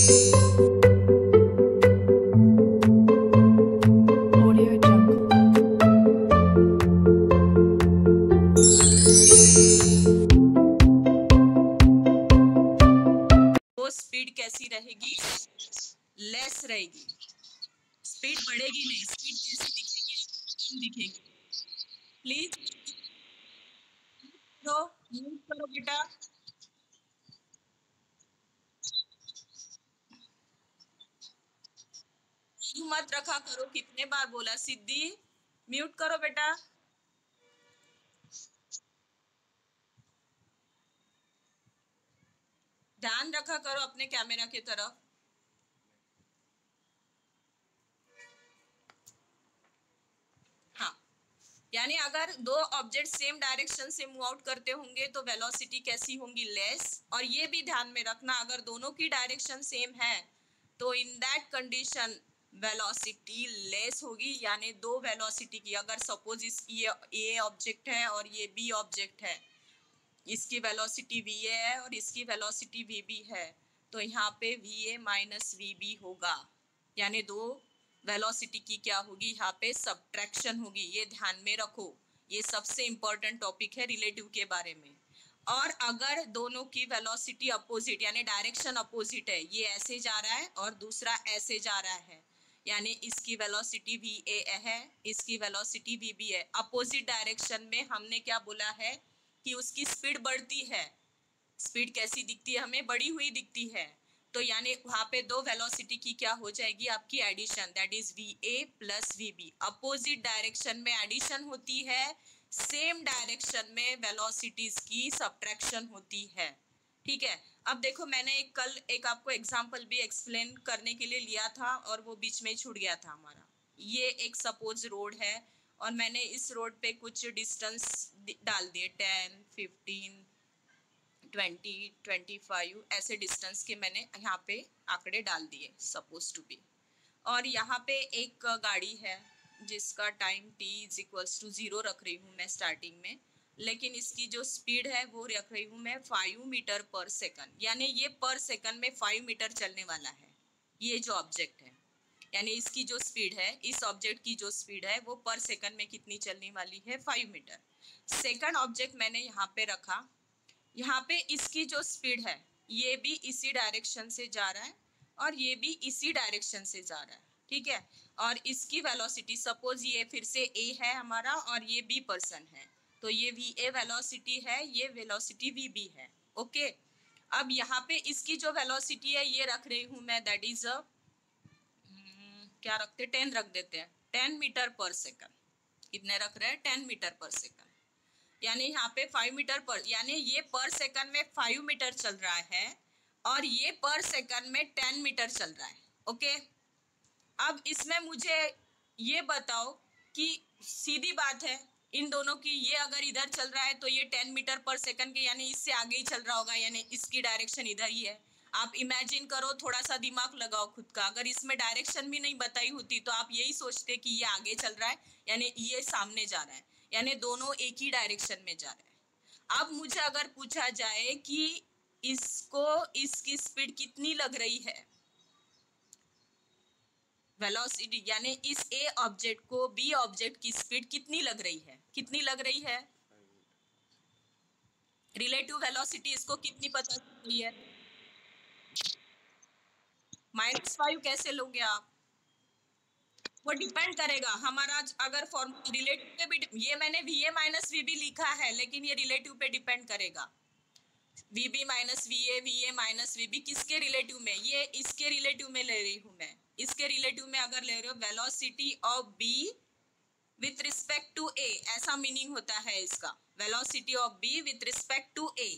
Speed कैसी रहेगी? Less रहेगी। स्पीड बढ़ेगी नहीं, स्पीड कैसी दिखेगी? कम दिखेगी। प्लीज म्यूट करो बेटा। मत रखा करो, कितने बार बोला? सिद्धि म्यूट करो बेटा। ध्यान रखा करो अपने कैमरा की तरफ। हाँ, यानी अगर दो ऑब्जेक्ट सेम डायरेक्शन से मूव आउट करते होंगे तो वेलोसिटी कैसी होंगी? लेस। और ये भी ध्यान में रखना, अगर दोनों की डायरेक्शन सेम है तो in that condition velocity less होगी। यानी दो वेलोसिटी की, अगर सपोज ये ए ऑब्जेक्ट है और ये बी ऑब्जेक्ट है, इसकी वेलोसिटी वी ए है और इसकी वेलोसिटी वी बी है, तो यहाँ पे V A minus V B होगा। यानी दो वेलोसिटी की क्या होगी? यहाँ पे सब्ट्रैक्शन होगी। ये ध्यान में रखो, ये सबसे इंपॉर्टेंट टॉपिक है रिलेटिव के बारे में। और अगर दोनों की वेलोसिटी अपोजिट यानी डायरेक्शन अपोजिट है, ये ऐसे जा रहा है और दूसरा ऐसे जा रहा है, यानी इसकी वेलोसिटी वी ए है, इसकी वेलोसिटी वी बी है, अपोजिट डायरेक्शन में हमने क्या बोला है कि उसकी स्पीड बढ़ती है। स्पीड कैसी दिखती है? हमें बढ़ी हुई दिखती है। तो यानी वहां पे दो वेलोसिटी की क्या हो जाएगी? आपकी addition, that is V A plus V B. Opposite direction में एडिशन होती है, सेम डायरेक्शन में वेलोसिटीज की सब्ट्रैक्शन होती है। ठीक है, अब देखो मैंने कल एक आपको एग्जांपल भी एक्सप्लेन करने के लिए लिया था और वो बीच में छूट गया था हमारा। ये एक सपोज रोड है और मैंने इस रोड पे कुछ डिस्टेंस डाल दिए, 10, 15, 20, 25 ऐसे डिस्टेंस के मैंने यहाँ पे आंकड़े डाल दिए, सपोज टू बी। और यहाँ पे एक गाड़ी है जिसका time t is equals to 0 रख रही हूँ मैं स्टार्टिंग में, लेकिन इसकी जो स्पीड है वो रख रही हूँ मैं 5 मीटर पर सेकंड। यानी ये पर सेकंड में 5 मीटर चलने वाला है ये जो ऑब्जेक्ट है। यानी इसकी जो स्पीड है, इस ऑब्जेक्ट की जो स्पीड है वो पर सेकंड में कितनी चलने वाली है? 5 मीटर। सेकंड ऑब्जेक्ट मैंने यहाँ पे रखा, यहाँ पे इसकी जो स्पीड है ये भी इसी डायरेक्शन से जा रहा है और ये भी इसी डायरेक्शन से जा रहा है। ठीक है, और इसकी वेलोसिटी, सपोज ये फिर से ए है हमारा और ये बी पर्सन है, तो ये वी ए वेलोसिटी है, ये वेलोसिटी वी बी है। ओके, अब यहाँ पे इसकी जो वेलोसिटी है ये रख रही हूँ मैं, दैट इज क्या रखते, 10 रख देते हैं, 10 मीटर पर सेकंड। कितने रख रहे हैं? 10 मीटर पर सेकंड। यानी यहाँ पे 5 मीटर पर, यानी ये पर सेकंड में 5 मीटर चल रहा है और ये पर सेकंड में 10 मीटर चल रहा है। ओके, अब इसमें मुझे ये बताओ कि सीधी बात है इन दोनों की, ये अगर इधर चल रहा है तो ये 10 मीटर पर सेकंड के यानी इससे आगे ही चल रहा होगा, यानी इसकी डायरेक्शन इधर ही है। आप इमेजिन करो, थोड़ा सा दिमाग लगाओ खुद का, अगर इसमें डायरेक्शन भी नहीं बताई होती तो आप यही सोचते कि ये आगे चल रहा है यानी ये सामने जा रहा है, यानी दोनों एक ही डायरेक्शन में जा रहे हैं। अब मुझे अगर पूछा जाए कि इसको इसकी स्पीड कितनी लग रही है, वेलोसिटी, यानी इस ए ऑब्जेक्ट को बी ऑब्जेक्ट की स्पीड कितनी लग रही है? कितनी लग रही है? रिलेटिव वेलोसिटी इसको कितनी पता चली है? -5 कैसे लोगे आप? वो डिपेंड करेगा हमारा, अगर फॉर्मूला रिलेटिव पे भी, ये मैंने V A minus V B लिखा है लेकिन ये रिलेटिव पे डिपेंड करेगा। V B minus V A minus V B किसके रिलेटिव में? ये इसके रिलेटिव में ले रही हूँ मैं। इसके रिलेटिव में अगर ले रहे हो, velocity of B with respect to A, ऐसा मीनिंग होता है इसका, velocity of B with respect to A.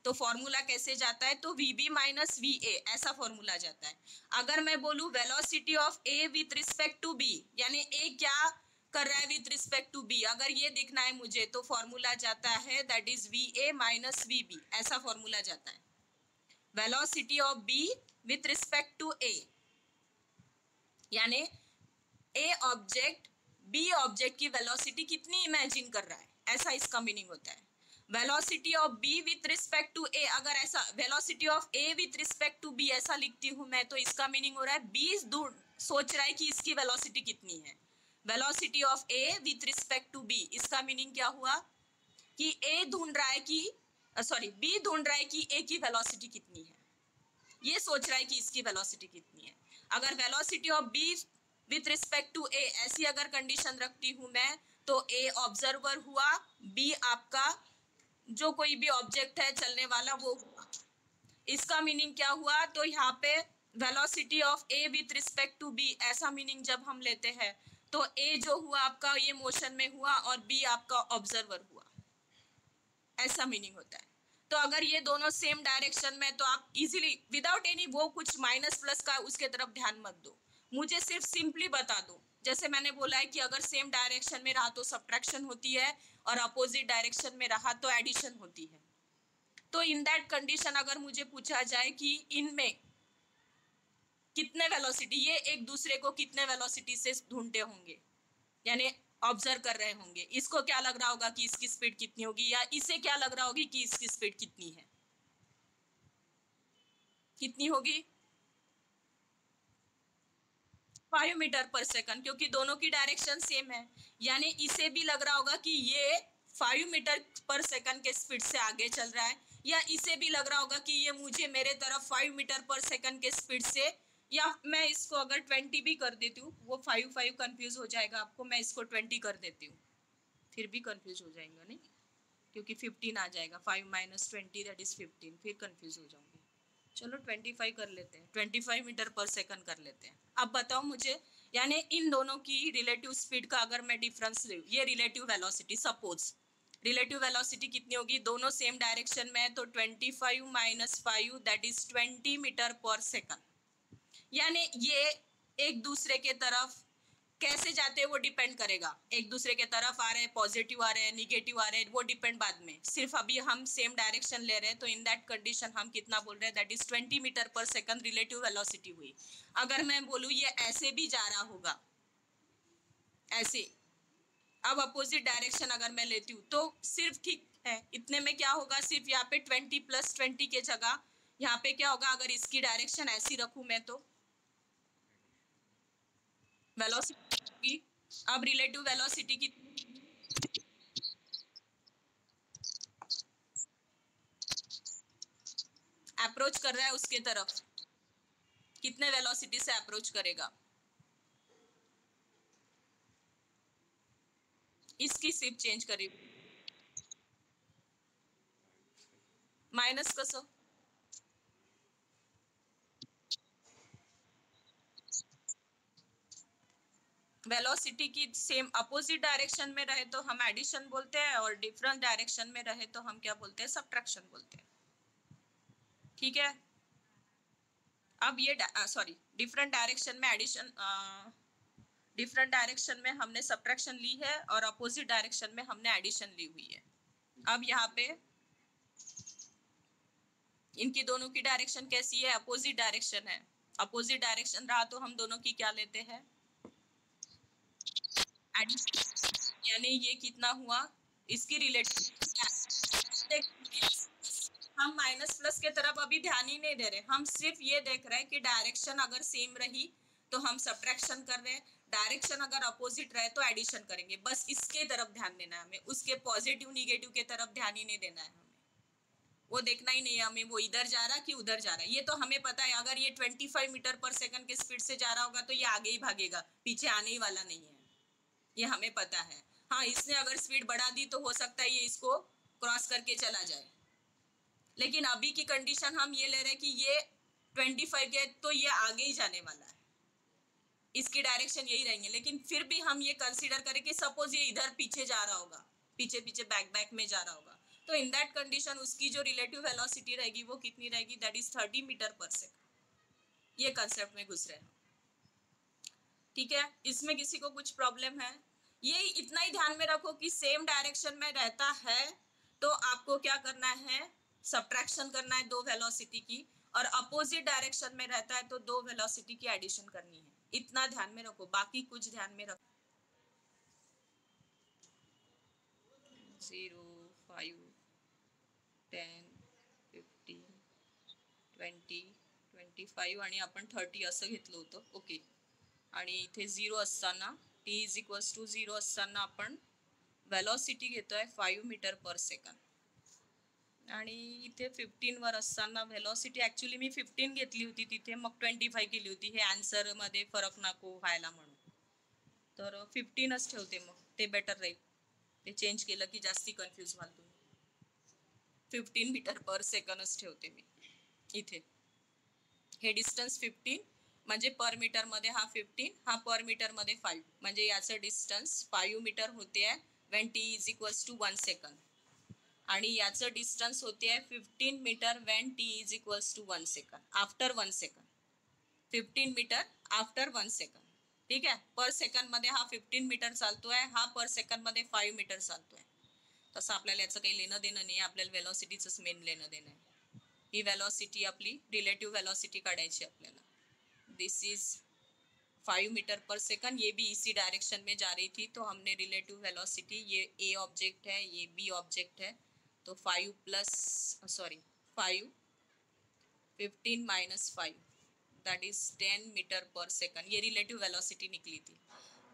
तो फॉर्मूला कैसे जाता है? तो V B minus V A, ऐसा फॉर्मूला जाता है। अगर मैं बोलूं velocity of A with respect to B, यानी ए क्या कर रहा है विथ रिस्पेक्ट टू बी, अगर ये देखना है मुझे तो फॉर्मूला जाता है that is V A minus V B, ऐसा फॉर्मूला जाता है। Velocity of B with respect to A, यानी ए ऑब्जेक्ट बी ऑब्जेक्ट की वेलोसिटी कितनी इमेजिन कर रहा है, ऐसा इसका मीनिंग होता है। Velocity of B with respect to A, अगर ऐसा velocity of A with respect to B ऐसा लिखती हूं मैं, तो इसका मीनिंग हो रहा है बी सोच रहा है कि इसकी वेलोसिटी कितनी है। Velocity of A with respect to B, इसका मीनिंग क्या हुआ कि ए ढूंढ रहा है कि बी ढूंढ रहा है कि ए की वेलोसिटी कितनी है, ये सोच रहा है कि इसकी वेलोसिटी कितनी है। अगर velocity of B with respect to A ऐसी अगर कंडीशन रखती हूं मैं, तो ए ऑब्जर्वर हुआ, बी आपका जो कोई भी ऑब्जेक्ट है चलने वाला वो हुआ। इसका मीनिंग क्या हुआ, तो यहाँ पे velocity of A with respect to B ऐसा मीनिंग जब हम लेते हैं तो ए जो हुआ आपका ये मोशन में हुआ और बी आपका ऑब्जर्वर हुआ, ऐसा मीनिंग होता है। तो अगर ये दोनों सेम डायरेक्शन में, तो आप इजीली विदाउट एनी वो कुछ माइनस प्लस का उसके तरफ ध्यान मत दो, मुझे सिर्फ सिंपली बता दो। जैसे मैंने बोला है कि अगर सेम डायरेक्शन में रहा तो सब्ट्रैक्शन होती है और अपोजिट डायरेक्शन में रहा तो एडिशन होती है। तो इन दैट कंडीशन अगर मुझे पूछा जाए कि इनमें कितने वेलोसिटी, ये एक दूसरे को कितने वेलोसिटी से ढूंढते होंगे, यानी ऑब्जर्व कर रहे होंगे, इसको क्या लग रहा होगा कि इसकी स्पीड कितनी होगी, या इसे क्या लग रहा होगी कि इसकी स्पीड कितनी है, कितनी होगी 5 मीटर पर सेकंड, क्योंकि दोनों की डायरेक्शन सेम है। यानी इसे भी लग रहा होगा कि ये 5 मीटर पर सेकंड के स्पीड से आगे चल रहा है, या इसे भी लग रहा होगा कि ये मुझे मेरे तरफ 5 मीटर पर सेकंड के स्पीड से, या मैं इसको अगर 20 भी कर देती हूँ, वो 5 कंफ्यूज हो जाएगा आपको, मैं इसको 20 कर देती हूँ, फिर भी कंफ्यूज हो जाएगा नहीं, क्योंकि 15 आ जाएगा, 5 माइनस 20 दैट इज 15, फिर कंफ्यूज हो जाऊंगी। चलो 25 कर लेते हैं, 25 मीटर पर सेकंड कर लेते हैं। अब बताओ मुझे, यानी इन दोनों की रिलेटिव स्पीड का अगर मैं डिफरेंस लूँ, ये relative velocity, suppose relative velocity कितनी होगी, दोनों सेम डायरेक्शन में है, तो 25 minus 5 that is 20 metre per second. यानी ये एक दूसरे के तरफ कैसे जाते हैं वो डिपेंड करेगा, एक दूसरे के तरफ आ रहे हैं, पॉजिटिव आ रहे हैं, निगेटिव आ रहे हैं, वो डिपेंड बाद में, सिर्फ अभी हम सेम डायरेक्शन ले रहे हैं, तो इन दैट कंडीशन हम कितना बोल रहे हैं, that is 20 metre per second relative velocity हुई। अगर मैं बोलूँ ये ऐसे भी जा रहा होगा, ऐसे, अब अपोजिट डायरेक्शन अगर मैं लेती हूँ तो सिर्फ ठीक है, इतने में क्या होगा, सिर्फ यहाँ पे 20 प्लस 20 के जगह यहाँ पे क्या होगा, अगर इसकी डायरेक्शन ऐसी रखूँ मैं तो वेलोसिटी, अब रिलेटिव वेलोसिटी की अप्रोच कर रहा है उसके तरफ, कितने वेलोसिटी से अप्रोच करेगा, इसकी शिफ्ट चेंज करेगी, माइनस कसं, वेलोसिटी की सेम अपोजिट डायरेक्शन में रहे तो हम एडिशन बोलते हैं, और डिफरेंट डायरेक्शन में रहे तो हम क्या बोलते हैं, सब्ट्रैक्शन बोलते हैं। ठीक है, अब ये सॉरी डिफरेंट डायरेक्शन में एडिशन, डिफरेंट डायरेक्शन में हमने सब्ट्रैक्शन ली है और अपोजिट डायरेक्शन में हमने एडिशन ली हुई है। अब यहाँ पे इनकी दोनों की डायरेक्शन कैसी है, अपोजिट डायरेक्शन है, अपोजिट डायरेक्शन रहा तो हम दोनों की क्या लेते हैं, एडिशन। यानी ये कितना हुआ, इसकी रिलेटिव, हम माइनस प्लस के तरफ अभी ध्यान ही नहीं दे रहे, हम सिर्फ ये देख रहे हैं कि डायरेक्शन अगर सेम रही तो हम सब्ट्रैक्शन कर रहे हैं, डायरेक्शन अगर अपोजिट रहे तो एडिशन करेंगे, बस इसके तरफ ध्यान देना है हमें, उसके पॉजिटिव निगेटिव के तरफ ध्यान ही नहीं देना है हमें, वो देखना ही नहीं है हमें, वो इधर जा रहा कि उधर जा रहा है, ये तो हमें पता है, अगर ये 25 मीटर पर सेकंड के स्पीड से जा रहा होगा तो ये आगे ही भागेगा, पीछे आने ही वाला नहीं है, ये हमें पता है। हाँ, इसने अगर स्पीड बढ़ा दी तो हो सकता है ये इसको क्रॉस करके चला जाए, लेकिन अभी की कंडीशन हम ये ले रहे हैं कि ये 25 है तो ये आगे ही जाने वाला है, इसकी डायरेक्शन यही रहेंगे, लेकिन फिर भी हम ये कंसीडर करें कि सपोज ये इधर पीछे जा रहा होगा, पीछे पीछे बैक में जा रहा होगा, तो इन दैट कंडीशन उसकी जो रिलेटिव वेलोसिटी रहेगी वो कितनी रहेगी, that is 30 metre per second. ये कंसेप्ट में घुस रहे हैं, ठीक है, इसमें किसी को कुछ प्रॉब्लम है, ये इतना ही ध्यान में रखो कि सेम डायरेक्शन में रहता है तो आपको क्या करना है, सब्ट्रैक्शन करना है दो वेलोसिटी की, और अपोजिट डायरेक्शन में रहता है तो दो वेलोसिटी की एडिशन करनी है, इतना ध्यान में रखो, बाकी कुछ ध्यान में रखो। 0, 5 10, 15, 20, 25 आणि आपण 30 असं घेतलं होतं. ओके. आणि इथे 0 असताना t इज इक्वल्स टू 0 असताना आपण वेलॉसिटी घेतोय 5 मीटर पर सेकंड. आणि इथे 15 वर असताना व्हेलॉसिटी ॲक्च्युली मी 15 घेतली होती तिथे, मग 25 केली होती, हे आन्सरमध्ये फरक नको व्हायला म्हणून. तर 15च ठेवते, मग ते बेटर राहील. ते चेंज केलं की जास्ती कन्फ्यूज व्हाल तुम्ही. 15 मीटर पर सेकंडच ठेवते मी इथे. हे डिस्टन्स 15 म्हणजे पर मीटरमध्ये हा 15, हा पर मीटरमध्ये 5, म्हणजे याचं डिस्टन्स 5 मीटर होते आहे when T is equals to 1 second. आणि याचं डिस्टन्स होते आहे 15 metre when T is equals to 1 second, after 1 second. 15 metre after 1 second. ठीक आहे. पर सेकंडमध्ये हा 15 मीटर चालतोय, हा पर सेकंडमध्ये 5 मीटर चालतोय. तसं आपल्याला याचं काही लेणं देणं नाही, आपल्याला वेलॉसिटीचंच मेन लेणं देणं आहे. ही वेलॉसिटी आपली रिलेटिव्ह वेलॉसिटी काढायची आपल्याला. This is 5 metre per second, ये भी इसी डायरेक्शन में जा रही थी, तो हमने रिलेटिव वेलोसिटी, ये ए ऑब्जेक्ट है, ये बी ऑब्जेक्ट है, तो 5 15 minus 5 that is 10 metre per second, ये रिलेटिव वेलोसिटी निकली थी.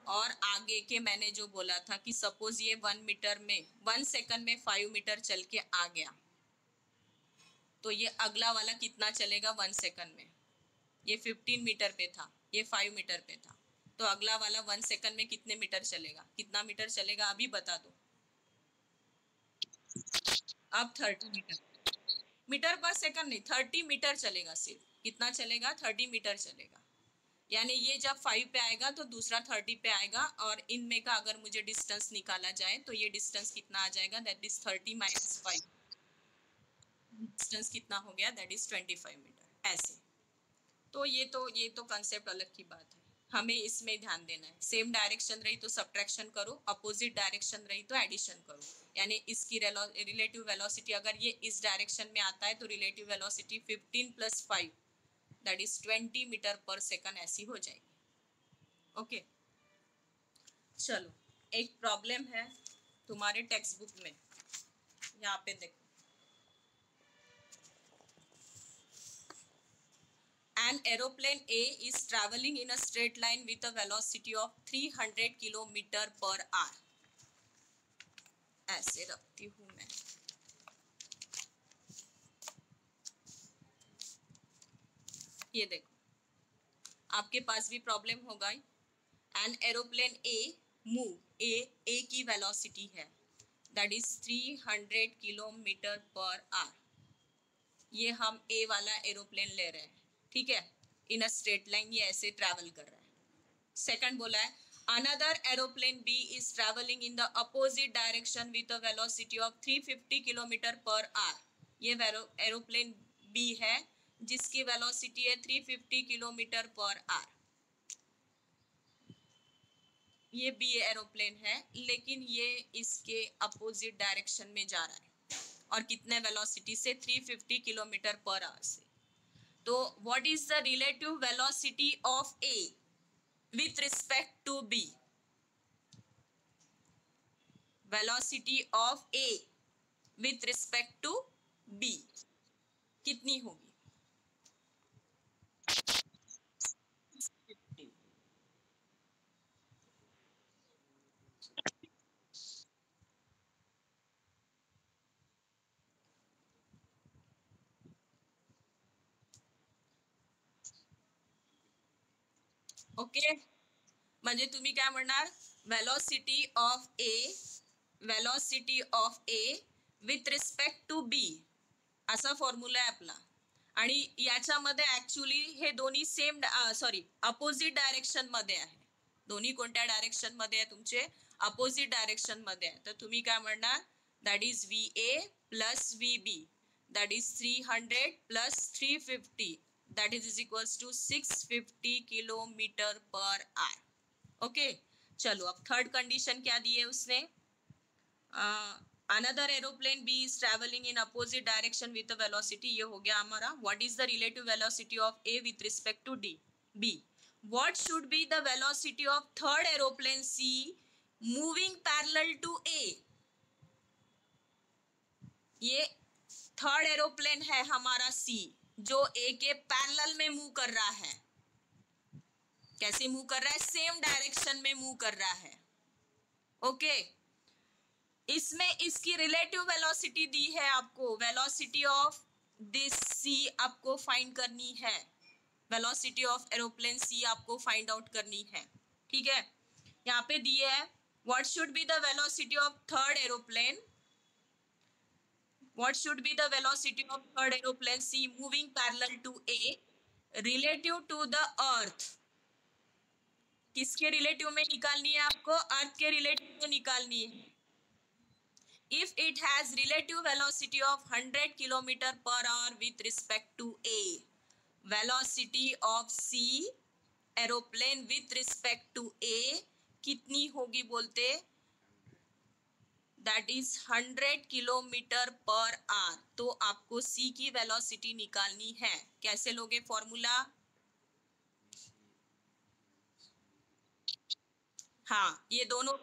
और आगे के मैंने जो बोला था कि सपोज ये 1 मीटर में 1 सेकंड में 5 मीटर चल के आ गया, तो ये अगला वाला कितना चलेगा 1 सेकंड में. ये 15 मीटर पे था, ये 5 मीटर पे था, तो अगला वाला 1 सेकंड में कितने मीटर चलेगा, कितना मीटर चलेगा अभी बता दो. अब 30 मीटर पर सेकंड नहीं, 30 मीटर चलेगा सिर्फ. कितना चलेगा, 30 मीटर चलेगा. यानी ये जब 5 पे आएगा तो दूसरा 30 पे आएगा, और इनमें का अगर मुझे डिस्टेंस निकाला जाए तो ये डिस्टेंस कितना आ जाएगा, दैट इज 30 माइनस 5. डिस्टेंस कितना हो गया, दैट इज 25 मीटर. ऐसे तो ये तो कंसेप्ट अलग की बात है, हमें इसमें ध्यान देना है. सेम डायरेक्शन रही तो सब्ट्रैक्शन करो, अपोजिट डायरेक्शन रही तो एडिशन करो. यानी इसकी रिलेटिव वेलोसिटी अगर ये इस डायरेक्शन में आता है तो relative velocity 15 plus 5 that is 20 metre per second ऐसी हो जाएगी. ओके. चलो, एक प्रॉब्लम है तुम्हारे टेक्स्ट बुक में, यहाँ पे देखो. An aeroplane A is traveling in a straight line with a velocity of 300 kilometre per our. ऐसे रखती हूँ मैं. ये देखो, आपके पास भी प्रॉब्लम होगा. एन एरोप्लेन ए मूव, ए की वेलोसिटी है, that is 300 kilometre per hour. ये हम ए वाला एरोप्लेन ले रहे हैं, ठीक है, इन अ स्ट्रेट लाइन, ये ऐसे ट्रैवल कर रहा है. सेकंड बोला है another aeroplane B is travelling in the opposite direction with a velocity of 350 kilometre per hour. ये एरोप्लेन बी है जिसकी वेलोसिटी है 350 किलोमीटर पर आवर. ये बी एरोप्लेन है, लेकिन ये इसके अपोजिट डायरेक्शन में जा रहा है, और कितने वेलोसिटी से, 350 किलोमीटर पर आवर से. तो what is the relative velocity of A with respect to B? Velocity of A with respect to B कितनी होगी? 50. ओके. म्हणजे तुम्ही काय म्हणणार, velocity of A with respect to B असा फॉर्म्युला आहे आपला. आणि याच्यामध्ये ऍक्च्युली हे दोन्ही सेम अपोजिट डायरेक्शन मध्ये आहे. दोन्ही कोणत्या डायरेक्शन मध्ये आहे, तुमचे अपोजिट डायरेक्शन मध्ये आहे. तर तुम्ही काय म्हणणार, that is V A plus V B, that is 300 plus 350, that is equals to 650 kilometre per hour. Okay. चलो, अब थर्ड कंडीशन क्या दी है उसने, another aeroplane B is travelling in opposite direction with a velocity. ये हो गया हमारा. What is the relative velocity of A with respect to D B. What should be the velocity of third aeroplane C moving parallel to ए. ये third aeroplane है हमारा सी, जो ए के parallel में मूव कर रहा है। कैसे मूव कर रहा है? सेम डायरेक्शन में मूव कर रहा है। ओके, इसमें इसकी रिलेटिव वेलोसिटी दी है आपको, वेलोसिटी ऑफ दिस सी आपको फाइंड करनी है, वेलोसिटी ऑफ एरोप्लेन सी आपको फाइंड आउट करनी है। ठीक है, यहाँ पे दी है what should be the velocity of third aeroplane, what should be the velocity of third aeroplane C moving parallel to A relative to the earth। किसके रिलेटिव में निकालनी है आपको? अर्थ के रिलेटिव में निकालनी है। If it has relative velocity of 100 km per hour with respect to A, velocity of C aeroplane with respect to A कितनी होगी बोलते? That is 100 kilometre per hour. तो आपको सी की वेलोसिटी निकालनी है। कैसे लोगे फॉर्मूला? हाँ, ये दोनों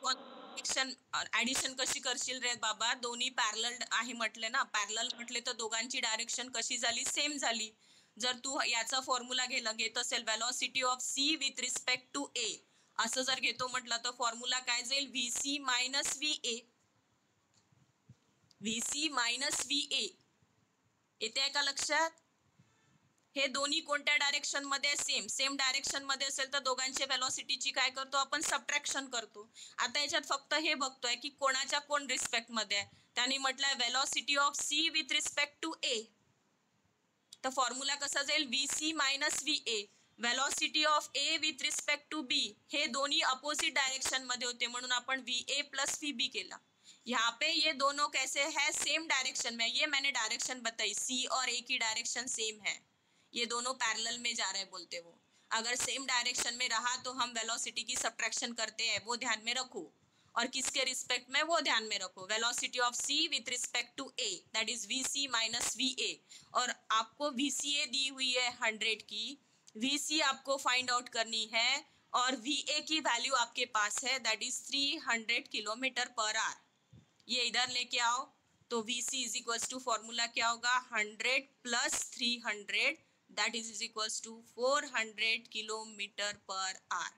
ऍडिशन कशी करशील रे बाबा? दोन्ही पॅरलल आहे म्हटले ना, पॅरलल म्हटले तर दोघांची डायरेक्शन कशी झाली? सेम झाली। जर तू याचा फॉर्म्युला घेत असेल velocity of C with respect to A, असं जर घेतो म्हटलं तर फॉर्म्युला काय जाईल? V C minus V A, VC minus VA। येते का लक्षात? हे दोन्ही कोणत्या डायरेक्शन मध्ये? सेम डायरेक्शन मध्ये असेल तर दोघांच्या वेलोसिटीची काय करतो आपण? सबट्रॅक्शन करतो। आता याच्यात फक्त हे बघतोय की कोणाच्या कोण रिस्पेक्ट मध्ये आहे। त्यांनी म्हटलंय velocity of C with respect to A, तर फॉर्म्युला कसा जाईल? VC minus VA, velocity of A with respect to B. हे दोन्ही अपोजिट डायरेक्शन मध्ये होते म्हणून आपण VA प्लस VB केला। यहाँ पे ये दोनों कैसे है? सेम डायरेक्शन में। ये मैंने डायरेक्शन बताई, सी और ए की डायरेक्शन सेम है, ये दोनों पैरेलल में जा रहे बोलते वो। अगर सेम डायरेक्शन में रहा तो हम वेलोसिटी की सब्ट्रैक्शन करते हैं, वो ध्यान में रखो। और किसके रिस्पेक्ट में? वो ध्यान में रखो, velocity of C with respect to A, that is VC minus VA। और आपको VCA दी हुई है 100 की, VC आपको फाइंड आउट करनी है और VA की वैल्यू आपके पास है, that is 300 kilometre per hour. ये इधर लेके आओ तो VC is equals to formula क्या होगा? 100 plus 300 that is equals to 400 kilometre per hour.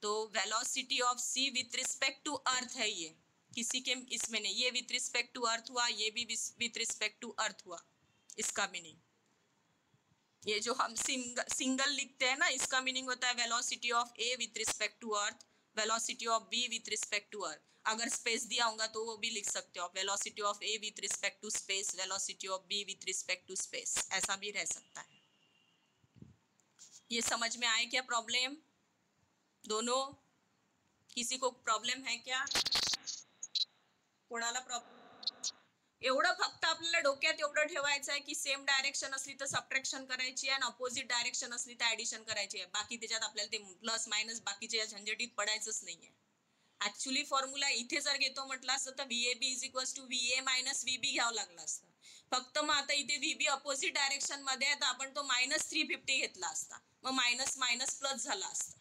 तो velocity of C with respect to earth है ये, किसी के इसमें नहीं। ये विथ रिस्पेक्ट टू अर्थ हुआ, ये भी विथ रिस्पेक्ट टू अर्थ हुआ। इसका मीनिंग ये जो हम सिंगल लिखते हैं ना, इसका मीनिंग होता है velocity of A with respect to earth, velocity of B with respect to earth. अगर स्पेस दिया होगा तो वो भी लिख सकते हो, velocity of A with respect to space, velocity of B with respect to space, ऐसा भी रह सकता है। ये समझ में आए क्या प्रॉब्लम? दोनों? किसी को प्रॉब्लम है क्या? कोणाला प्रॉब्लेम? एवढं फक्त आपल्याला डोक्यात एवढं ठेवायचं आहे की सेम डायरेक्शन असली तर सबट्रॅक्शन करायची आहे आणि अपोजिट डायरेक्शन असली तर ऍडिशन करायची आहे। बाकी त्याच्यात आपल्याला ते प्लस मायनस बाकीच्या झंझटीत पडायचंच नाहीये। ऍक्च्युअली फॉर्म्युला इथे जर घेतो म्हटलं असतं तर VAB is equals to VA minus VB घ्यावं लागलं असतं। फक्त मग आता इथे VB अपोजिट डायरेक्शन मध्ये आहे तर आपण तो मायनस 350 घेतला असता, मग मायनस मायनस प्लस झाला असता,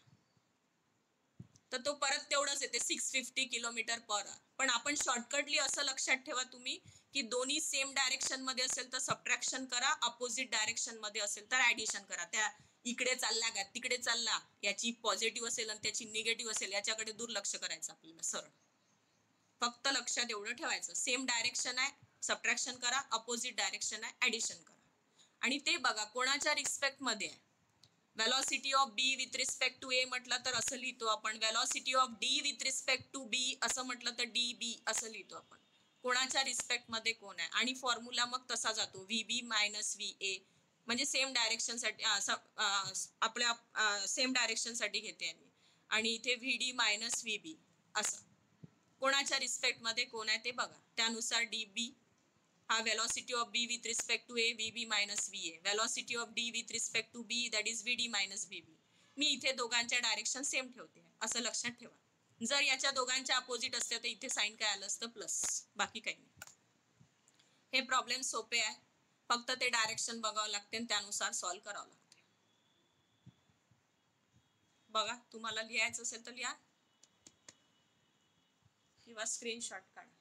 तर तो परत तेवढंच येते 650 किलोमीटर पर आवर। पण आपण शॉर्टकटली असं लक्षात ठेवा तुम्ही की दोन्ही सेम डायरेक्शन मध्ये असेल तर सबट्रॅक्शन करा, अपोजिट डायरेक्शन मध्ये असेल तर ऍडिशन करा। त्या इकडे चालला का तिकडे चालला, याची पॉझिटिव्ह असेल आणि त्याची निगेटिव्ह असेल याच्याकडे दुर्लक्ष करायचं आपल्याला। सरळ फक्त लक्षात एवढं ठेवायचं, सेम डायरेक्शन आहे सबट्रॅक्शन करा, अपोजिट डायरेक्शन आहे ऍडिशन करा। आणि ते बघा कोणाच्या रिस्पेक्ट मध्ये आहे। Velocity of B with respect to A म्हटलं तर असं लिहितो आपण, velocity of D with respect to B असं म्हटलं तर DB असं लिहितो आपण। कोणाच्या रिस्पेक्ट मध्ये कोण आहे आणि फॉर्म्युला मग तसा जातो VB मायनस VA, म्हणजे सेम डायरेक्शन साठी आपल्या सेम डायरेक्शन साठी घेते मी, आणि इथे VD मायनस VB असं। कोणाच्या रिस्पेक्ट मध्ये कोण आहे ते बघा, त्यानुसार DB हा velocity of B with respect to A VB minus VA, velocity of D with respect to B that is VD minus VB। मी इथे दोघांच्या डायरेक्शन सेम ठेवते असं लक्षात ठेवा। जर याच्या दोघांच्या अपोजिट असते तर इथे साइन काय आलं असतं? प्लस, बाकी काही नाही। हे प्रॉब्लेम सोपे आहे, फक्त ते डायरेक्शन बघावं लागते आणि त्यानुसार सॉल्व करावं लागते। बघा, तुम्हाला लिहायचं असेल तर लिहा किंवा स्क्रीनशॉट काढा।